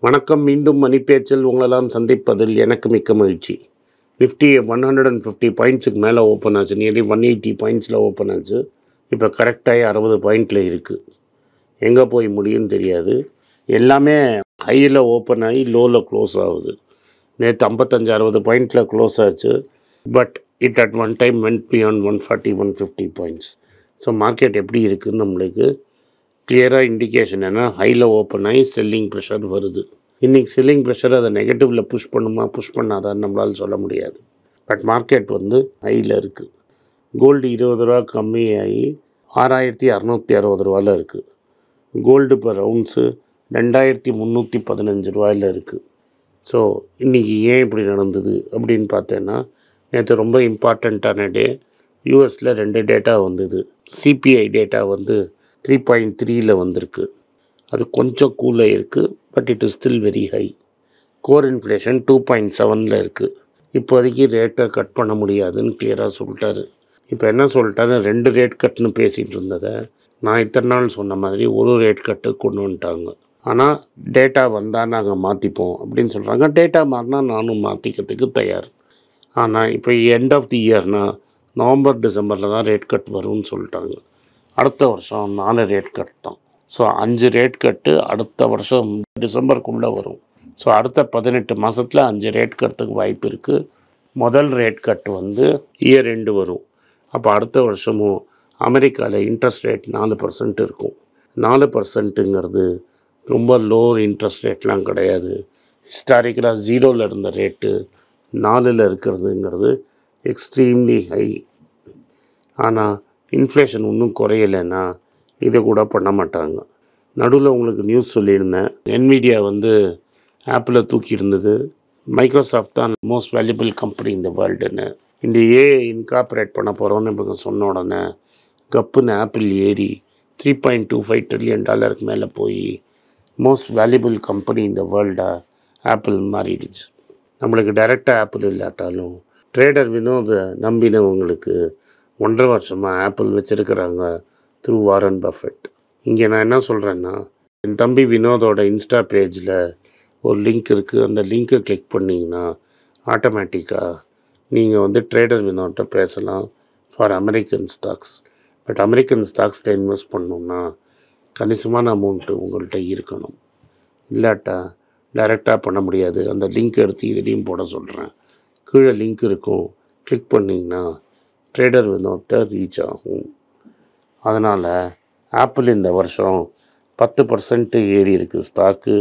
வணக்கம். மீண்டும் மணிப்பேச்சில் உங்களெல்லாம் சந்திப்பதில் எனக்கு மிக்க மகிழ்ச்சி. நிஃப்டி 150 பாயிண்ட்ஸுக்கு மேலே ஓப்பன் ஆச்சு. நியர்லி 180 பாயிண்ட்ஸில் ஓப்பன் ஆச்சு. இப்போ கரெக்டாகி 60 பாயிண்டில் இருக்குது. எங்கே போய் முடியும்னு தெரியாது. எல்லாமே ஹையில் ஓப்பன் ஆகி லோவில் க்ளோஸ் ஆகுது. நேற்று 55-60 பாயிண்டில் க்ளோஸ் ஆச்சு. But it at one time vent beyond 140-150 points. So market எப்படி இருக்குதுன்னு நம்மளுக்கு கிளியராக இண்டிகேஷன் என்ன, ஹையில் ஓப்பன் ஆகி செல்லிங் ப்ரெஷர் வருது. இன்றைக்கி செல்லிங் ப்ரெஷர் அதை நெகட்டிவில் புஷ் பண்ணுமா புஷ் பண்ணாதான்னு நம்மளால் சொல்ல முடியாது. பட் மார்க்கெட் ஹையில் இருக்குது. கோல்டு 20 ரூபா கம்மியாகி 6660 ரூபாயில் இருக்குது. கோல்டு பர் அவுன்ஸு 2315 ரூபாயில் இருக்குது. ஸோ இன்றைக்கி ஏன் இப்படி நடந்தது அப்படின்னு பார்த்தேன்னா, நேற்று ரொம்ப இம்பார்ட்டண்ட்டான டே. யூஎஸில் 2 டேட்டா வந்தது. சிபிஐ டேட்டா 3.3 வந்திருக்கு. அது கொஞ்சம் கூலாக இருக்குது. But it is still very high. Core inflation 2.7 இருக்குது. இப்போதைக்கு ரேட்டை கட் பண்ண முடியாதுன்னு கிளியராக சொல்லிட்டாரு. இப்போ என்ன சொல்லிட்டாரு, 2 ரேட் கட்டுன்னு பேசிகிட்டு இருந்ததை நான் இத்தனை நாள் சொன்ன மாதிரி ஒரு ரேட் கட்டு கொண்டு வந்துட்டாங்க. ஆனால் டேட்டா வந்தால் நாங்கள் மாற்றிப்போம் அப்படின்னு சொல்கிறாங்க. டேட்டா மாறினா நானும் மாற்றிக்கிறதுக்கு தயார். ஆனால் இப்போ எண்ட் ஆஃப் தி இயர்னால் நவம்பர் டிசம்பரில் தான் ரேட் கட் வரும்னு சொல்லிட்டாங்க. அடுத்த வருஷம் 4 ரேட் கட் தான். ஸோ 5 ரேட் கட்டு அடுத்த வருஷம் டிசம்பருக்குள்ளே வரும். ஸோ அடுத்த 18 மாதத்தில் 5 ரேட் கட்டுக்கு வாய்ப்பு இருக்குது. முதல் ரேட் கட்டு இயர் எண்டு வரும். அப்போ அடுத்த வருஷமும் அமெரிக்காவில் இன்ட்ரெஸ்ட் ரேட் 4% இருக்கும். 4%ங்கிறது ரொம்ப லோ இன்ட்ரெஸ்ட் ரேட்லாம் கிடையாது. ஹிஸ்டாரிக்கலாக 0ல் இருந்த ரேட்டு 4ல் இருக்கிறதுங்கிறது எக்ஸ்ட்ரீம்லி ஹை. ஆனால் இன்ஃப்ளேஷன் இன்னும் குறையலைன்னா இதை கூட பண்ண மாட்டாங்க. நடுவில் உங்களுக்கு நியூஸ் சொல்லியிருந்தேன். என்விடியா ஆப்பிளை தூக்கி இருந்தது. மைக்ரோசாஃப்ட் தான் மோஸ்ட் வேல்யூபிள் கம்பெனி இந்த வேர்ல்டுன்னு. இந்த ஏஐ இன்கார்பரேட் பண்ண போகிறோன்னு இப்போ சொன்ன உடனே கப்புன்னு ஆப்பிள் ஏறி $3.25 trillion மேலே போய் மோஸ்ட் வேல்யூபிள் கம்பெனி இந்த வேர்ல்டாக ஆப்பிள் மாறிடுச்சு. நம்மளுக்கு டைரெக்டாக ஆப்பிள் இல்லாட்டாலும் ட்ரேடர் வினோதை நம்பினவங்களுக்கு 1.5 வருஷமாக ஆப்பிள் வச்சுருக்கிறாங்க த்ரூ வாரன் பஃபெட். இங்கே நான் என்ன சொல்கிறேன்னா, என் தம்பி வினோதோட இன்ஸ்டா பேஜில் ஒரு லிங்க் இருக்குது. அந்த லிங்க்கை கிளிக் பண்ணிங்கன்னா ஆட்டோமேட்டிக்காக நீங்கள் ட்ரேடர் வினோட்ட பேசலாம் for American stocks. But American ஸ்டாக்ஸில் இன்வெஸ்ட் பண்ணணுன்னா கணிசமான அமௌண்ட்டு உங்கள்கிட்ட இருக்கணும். இல்லாட்டா டைரெக்டாக பண்ண முடியாது. அந்த லிங்க் எடுத்து இதுலேயும் போட சொல்கிறேன். கீழே லிங்க் இருக்கும். கிளிக் பண்ணிங்கன்னா ட்ரேடர் வினோட்ட ரீச் ஆகும். அதனால் ஆப்பிள் இந்த வருஷம் 10% ஏறி இருக்குது ஸ்டாக்கு.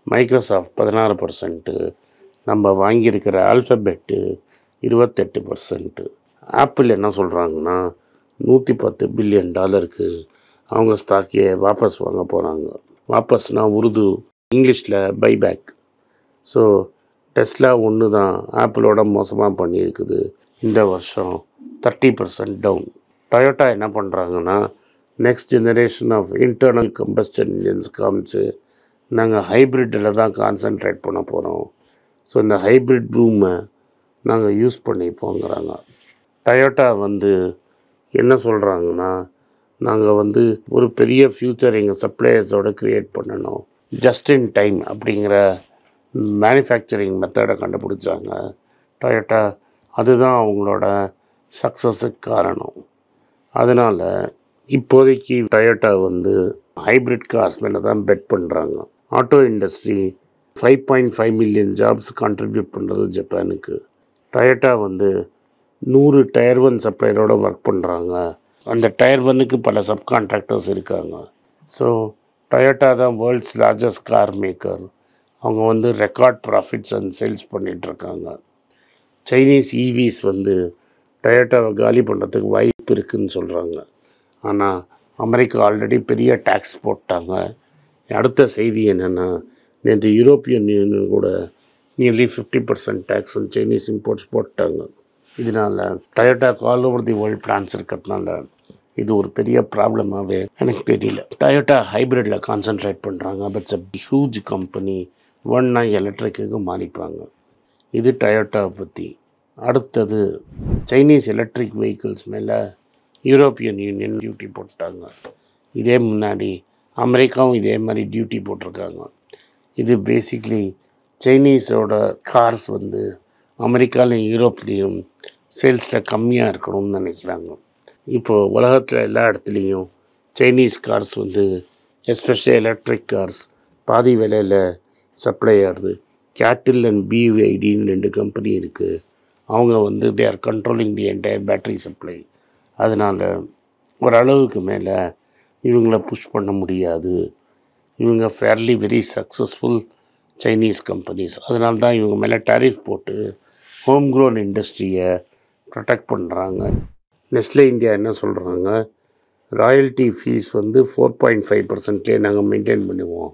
மைக்ரோசாஃப்ட் 16%. நம்ம வாங்கியிருக்கிற ஆல்ஃபபெட்டு 28%. ஆப்பிள் என்ன சொல்கிறாங்கன்னா $110 பில்லியன் அவங்க ஸ்டாக்கே வாபஸ் வாங்க போகிறாங்க. வாபஸ்னால் உருது, இங்கிலீஷில் பைபேக். ஸோ டெஸ்லா ஒன்று தான் ஆப்பிளோட மோசமாக பண்ணியிருக்குது. இந்த வருஷம் 30% டவுன். டொயோட்டா என்ன பண்ணுறாங்கன்னா, next generation of internal combustion engines காமிச்சு நாங்கள் ஹைப்ரிட்டில் தான் கான்சன்ட்ரேட் பண்ண போகிறோம். ஸோ இந்த ஹைப்ரிட் பூமை நாங்கள் யூஸ் பண்ணிப்போங்கிறாங்க. டொயோட்டா என்ன சொல்கிறாங்கன்னா, நாங்கள் ஒரு பெரிய ஃப்யூச்சர் எங்கள் சப்ளையர்ஸோடு க்ரியேட் பண்ணணும். ஜஸ்ட் இன் டைம் அப்படிங்கிற மேனுஃபேக்சரிங் மெத்தடை கண்டுபிடிச்சாங்க டொயோட்டா. அதுதான் அவங்களோட சக்ஸஸுக்கு காரணம். அதனால் இப்போதைக்கு டொயோட்டா ஹைப்ரிட் கார்ஸ் மேலே தான் பெட் பண்ணுறாங்க. Auto industry 5.5 million jobs contribute பண்ணுறது ஜப்பானுக்கு. டொயோட்டா 100 டயர் 1 சப்ளையரோட ஒர்க் பண்ணுறாங்க. அந்த டயர் 1க்கு பல சப்கான்ட்ராக்டர்ஸ் இருக்காங்க. ஸோ டொயோட்டா தான் வேர்ல்ட்ஸ் லார்ஜஸ்ட் கார் மேக்கர். அவங்க ரெக்கார்ட் ப்ராஃபிட்ஸ் அண்ட் சேல்ஸ் பண்ணிகிட்ருக்காங்க. சைனீஸ் ஈவிஸ் டொயோட்டாவை காலி பண்ணுறதுக்கு வாய்ப்பு இருக்குதுன்னு சொல்கிறாங்க. ஆனால் அமெரிக்கா ஆல்ரெடி பெரிய டேக்ஸ் போட்டாங்க. அடுத்த செய்தி என்னென்னா, நேற்று யூரோப்பியன் யூனியன் கூட நியர்லி 50% டேக்ஸ் சைனீஸ் இம்போர்ட்ஸ் போட்டாங்க. இதனால் டொயோட்டாக்கு all over the world plans இருக்கிறதுனால இது ஒரு பெரிய ப்ராப்ளமாகவே எனக்கு தெரியல. டொயோட்டா ஹைப்ரிட்டில் கான்சன்ட்ரேட் பண்ணுறாங்க. But's a huge company. ஒன்னா எலக்ட்ரிக்கு மாறிப்பாங்க. இது டொயோட்டாவை பற்றி. அடுத்தது சைனீஸ் எலக்ட்ரிக் வெஹிக்கிள்ஸ் மேலே யூரோப்பியன் யூனியன் டியூட்டி போட்டாங்க. இதே முன்னாடி அமெரிக்காவும் இதே மாதிரி டியூட்டி போட்டிருக்காங்க. இது பேசிக்லி சைனீஸோட கார்ஸ் வந்து அமெரிக்காலையும் யூரோப்லேயும் சேல்ஸில் கம்மியாக இருக்கணும்னு நினைக்கிறாங்க. இப்போது உலகத்தில் எல்லா இடத்துலையும் சைனீஸ் கார்ஸ் வந்து எஸ்பெஷலி எலக்ட்ரிக் கார்ஸ் பாதி விலையில் சப்ளை ஆகுது. கேட்டில் அண்ட் பிவைடின்னு 2 கம்பெனி இருக்குது. அவங்க வந்து they are controlling the entire battery supply. அதனால் ஓரளவுக்கு மேலே இவங்கள புஷ் பண்ண முடியாது. இவங்க fairly very successful Chinese companies. அதனால தான் இவங்க மேலே டேரிஃப் போட்டு ஹோம் க்ரோன் இண்டஸ்ட்ரியை ப்ரொடெக்ட் பண்ணுறாங்க. நெஸ்லே இந்தியா என்ன சொல்கிறாங்க, ராயல்ட்டி ஃபீஸ் வந்து 4.5% நாங்கள் மெயின்டைன் பண்ணுவோம்.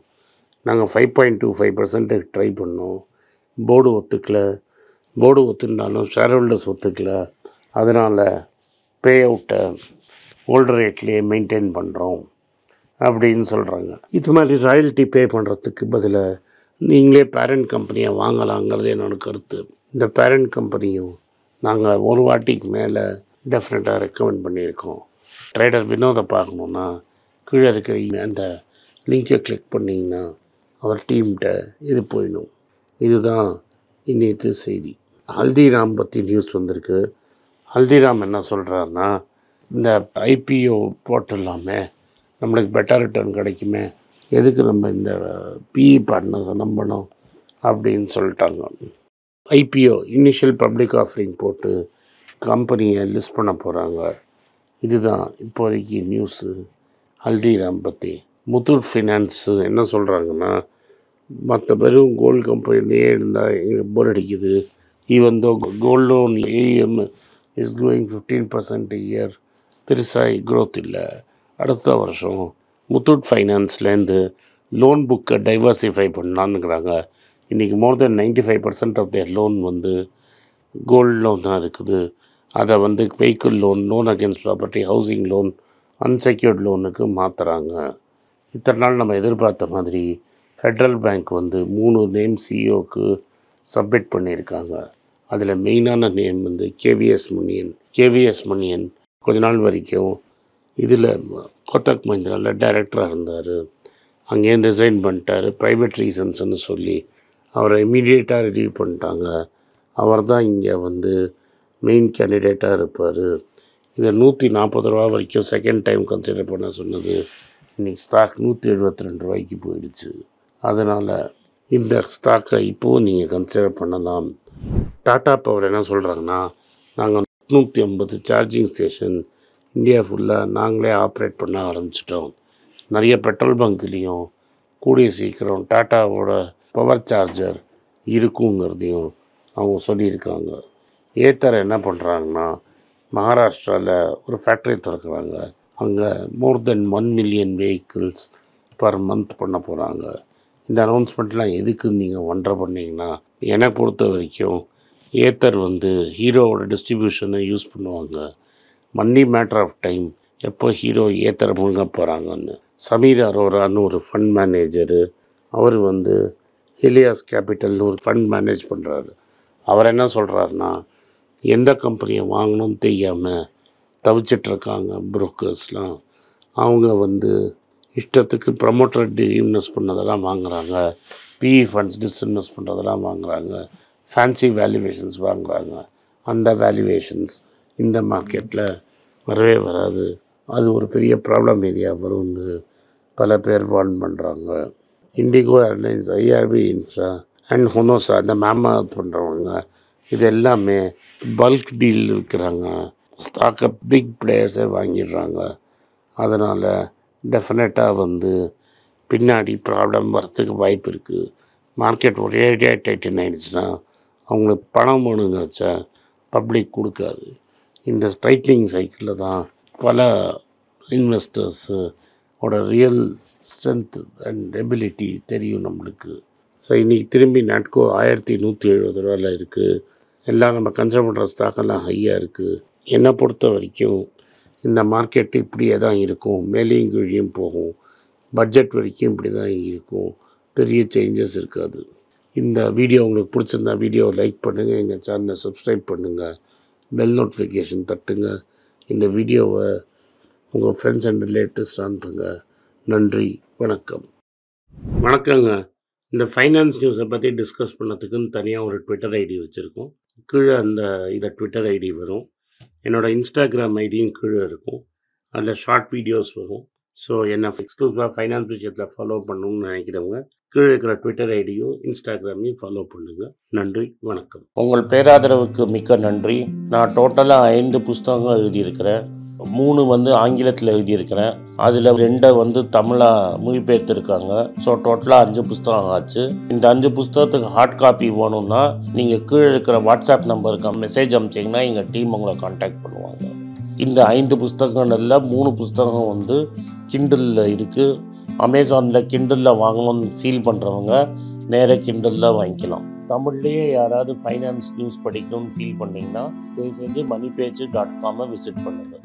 நாங்கள் 5.25% ட்ரை பண்ணோம். போர்டு ஒத்துக்கலை. போர்டு ஒத்துனாலும் ஷேர் ஹோல்டர்ஸ் ஒத்துக்கலை. அதனால் பே அவுட்டை ஓல்டு ரேட்லேயே மெயின்டைன் பண்ணுறோம் அப்படின்னு சொல்கிறாங்க. இது மாதிரி ராயல்ட்டி பே பண்ணுறதுக்கு பதிலாக நீங்களே பேரண்ட் கம்பெனியை வாங்கலாங்கிறது என்னோட கருத்து. இந்த பேரண்ட் கம்பெனியும் நாங்கள் ஒரு வாட்டிக்கு மேலே டெஃபினட்டாக ரெக்கமெண்ட் பண்ணியிருக்கோம். ட்ரேடர் வினோதை பார்க்கணுன்னா கீழே இருக்கிற அந்த லிங்கை கிளிக் பண்ணிங்கன்னா அவர் டீம்கிட்ட இது போயிடும். இதுதான் இன்னைக்கு செய்தி. ஹல்திராம் பற்றி நியூஸ் வந்திருக்கு. ஹல்திராம் என்ன சொல்கிறாருன்னா, இந்த ஐபிஓ போட்டுடலாமே, நம்மளுக்கு பெட்டர் ரிட்டர்ன் கிடைக்குமே, எதுக்கு நம்ம இந்த பிஇ பார்ட்னர்ஸை நம்பணும் அப்படின்னு சொல்லிட்டாங்க. ஐபிஓ இனிஷியல் பப்ளிக் ஆஃபரிங் போட்டு கம்பெனியை லிஸ்ட் பண்ண போகிறாங்க. இதுதான் இப்போதைக்கு நியூஸு ஹல்திராம் பற்றி. முத்தூட் ஃபினான்ஸ் என்ன சொல்கிறாங்கன்னா, மற்ற வெறும் கோல்டு கம்பெனிலே இருந்தால் எங்களுக்கு போர் அடிக்குது. Even though gold loan AM is growing 15% year, பெருசாக க்ரோத் இல்லை. அடுத்த வருஷம் முத்தூட் ஃபைனான்ஸ்லேருந்து லோன் புக்கை டைவர்சிஃபை பண்ணலான்னுங்கிறாங்க. இன்றைக்கி more than 95% of their loan வந்து கோல்டு லோன் தான் இருக்குது. அதை வந்து vehicle loan, loan against property, housing loan, unsecured லோனுக்கு மாற்றுறாங்க. இத்தனை நாள் நம்ம எதிர்பார்த்த மாதிரி ஃபெட்ரல் பேங்க் வந்து 3 நேம் சிஇஓக்கு சப்மிட் பண்ணியிருக்காங்க. அதில் மெயினான நேம் வந்து கேவிஎஸ் மணியன் கொஞ்ச நாள் வரைக்கும் இதில் கோத்தக் மஹிந்திராவில் டைரக்டராக இருந்தார். அங்கேருந்து ரிசைன் பண்ணிட்டார் ப்ரைவேட் ரீசன்ஸ்னு சொல்லி. அவரை இமீடியட்டாக ரிலீவ் பண்ணிட்டாங்க. அவர் தான் இங்கே வந்து மெயின் கேண்டிடேட்டாக இருப்பார். இதை 140 ரூபா வரைக்கும் செகண்ட் டைம் கன்சிடர் பண்ண சொன்னது. இன்றைக்கி ஸ்டாக் 172 ரூபாய்க்கு போயிடுச்சு. அதனால் இந்த ஸ்டாக்கை இப்போவும் நீங்கள் கன்சிடர் பண்ணலாம். டாடா பவர் என்ன சொல்கிறாங்கன்னா, நாங்கள் 150 சார்ஜிங் ஸ்டேஷன் இந்தியா ஃபுல்லாக நாங்களே ஆப்ரேட் பண்ண ஆரம்பிச்சிட்டோம். நிறைய பெட்ரோல் பங்க்லேயும் கூடிய சீக்கிரம் டாட்டாவோட பவர் சார்ஜர் இருக்குங்கிறதையும் அவங்க சொல்லியிருக்காங்க. ஏத்தர் என்ன பண்ணுறாங்கன்னா, மகாராஷ்டிராவில் ஒரு ஃபேக்ட்ரி திறக்கிறாங்க. அங்கே மோர் தென் 1 மில்லியன் வெஹிக்கிள்ஸ் பர் மந்த் பண்ண போகிறாங்க. இந்த அனௌன்ஸ்மெண்ட்லாம் எதுக்குன்னு நீங்கள் ஒன்றரை பண்ணிங்கன்னா, என்னை பொறுத்த வரைக்கும் ஏத்தர் வந்து ஹீரோவோட டிஸ்ட்ரிபியூஷனை யூஸ் பண்ணுவாங்க. மன்னி மேட்டர் ஆஃப் டைம் எப்போ ஹீரோ ஏத்தரை முழுங்க போகிறாங்கன்னு. சமீர் அரோரான்னு ஒரு ஃபண்ட் மேனேஜரு, அவர் வந்து ஹெலியாஸ் கேபிட்டல்னு ஒரு ஃபண்ட் மேனேஜ் பண்ணுறாரு. அவர் என்ன சொல்கிறாருன்னா, எந்த கம்பெனியை வாங்கணும்னு தெரியாமல் தவிச்சிட்ருக்காங்க புரோக்கர்ஸ்லாம். அவங்க வந்து இஷ்டத்துக்கு ப்ரமோட்டர் இன்வெஸ்ட் பண்ணதெல்லாம் வாங்குகிறாங்க, பிஇ ஃபண்ட்ஸ் டிஸ்இன்வெஸ்ட் பண்ணுறதெல்லாம் வாங்குகிறாங்க, ஃபேன்சி வேல்யூவேஷன்ஸ் வாங்குகிறாங்க. அந்த வேல்யூவேஷன்ஸ் இந்த மார்க்கெட்டில் வரவே வராது. அது ஒரு பெரிய ப்ராப்ளம் ஏரியா வரும்னு பல பேர் வார்ன் பண்ணுறாங்க. இண்டிகோ ஏர்லைன்ஸ், ஐஆர்பி இன்ஃப்ரா அண்ட் ஹொனோசா, இந்த மேமா பண்ணுறவங்க இது எல்லாமே பல்க் டீல் இருக்கிறாங்க. ஸ்டாக்கை பிக் பிளேயர்ஸே வாங்கிடுறாங்க. அதனால் டெஃபினட்டாக வந்து பின்னாடி ப்ராப்ளம் வரத்துக்கு வாய்ப்பு இருக்குது. மார்க்கெட் ஒரேடியாக டைட்டன் ஆகிடுச்சுன்னா அவங்களுக்கு பணம் வேணுங்கிறச்ச பப்ளிக் கொடுக்காது. இந்த டைட்னிங் சைக்கிளில் தான் பல இன்வெஸ்டர்ஸோட ரியல் ஸ்ட்ரென்த் அண்ட் எபிலிட்டி தெரியும் நம்மளுக்கு. ஸோ இன்றைக்கி திரும்பி நாட்கோ 1170 ரூபாயில் இருக்குது. எல்லாம் நம்ம கன்சிடர் பண்ணுற ஸ்டாக்கெல்லாம் ஹையாக இருக்குது. என்னை பொறுத்த வரைக்கும் இந்த மார்க்கெட்டு இப்படியே தான் இருக்கும், மேலேயும் கீழேயும் போகும். பட்ஜெட் வரைக்கும் இப்படி தான் இருக்கும், பெரிய சேஞ்சஸ் இருக்காது. இந்த வீடியோ உங்களுக்கு பிடிச்சிருந்தா வீடியோவை லைக் பண்ணுங்கள், எங்கள் சேனலை சப்ஸ்கிரைப் பண்ணுங்கள், பெல் நோட்டிஃபிகேஷன் தட்டுங்க. இந்த வீடியோவை உங்கள் ஃப்ரெண்ட்ஸ் அண்ட் ரிலேட்டிவ்ஸ் அனுப்புங்க. நன்றி, வணக்கம். வணக்கங்க. இந்த ஃபைனான்ஸ் நியூஸை பற்றி டிஸ்கஸ் பண்ணதுக்குன்னு தனியாக ஒரு ட்விட்டர் ஐடி வச்சுருக்கோம். கீழே இதை ட்விட்டர் ஐடி வரும். என்னோடய இன்ஸ்டாகிராம் ஐடியும் கீழே இருக்கும். அதில் ஷார்ட் வீடியோஸ் வரும். ஸோ என்னை எக்ஸ்க்ளூசிவாக ஃபைனான்ஸ் விஷயத்தில் ஃபாலோ பண்ணணும்னு நினைக்கிறவங்க கீழே இருக்கிற ட்விட்டர் ஐடியும் இன்ஸ்டாகிராமையும் ஃபாலோ பண்ணுங்கள். நன்றி, வணக்கம். உங்கள் பேராதரவுக்கு மிக்க நன்றி. நான் டோட்டலாக 5 புஸ்தகங்கள் எழுதியிருக்கிறேன். 3 வந்து ஆங்கிலத்தில் எழுதியிருக்கிறேன். அதில் 2 தமிழாக மொழிபெயர்த்துருக்காங்க. ஸோ டோட்டலாக 5 புஸ்தகம் ஆச்சு. இந்த 5 புஸ்தகத்துக்கு ஹார்ட் காப்பி வேணும்னா நீங்கள் கீழே இருக்கிற வாட்ஸ்அப் நம்பருக்கு மெசேஜ் அனுப்பிச்சிங்கன்னா எங்கள் டீம் உங்களை கான்டாக்ட் பண்ணுவாங்க. இந்த 5 புஸ்தகங்களில் 3 புஸ்தகம் கிண்டலில் இருக்குது. அமேசானில் கிண்டலில் வாங்கணும்னு ஃபீல் பண்ணுறவங்க நேராக கிண்டலில் வாங்கிக்கலாம். தமிழ்லேயே யாராவது ஃபைனான்ஸ் நியூஸ் படிக்கணும்னு ஃபீல் பண்ணிங்கன்னா தயவுசெஞ்சு moneypage.com விசிட் பண்ணுங்கள்.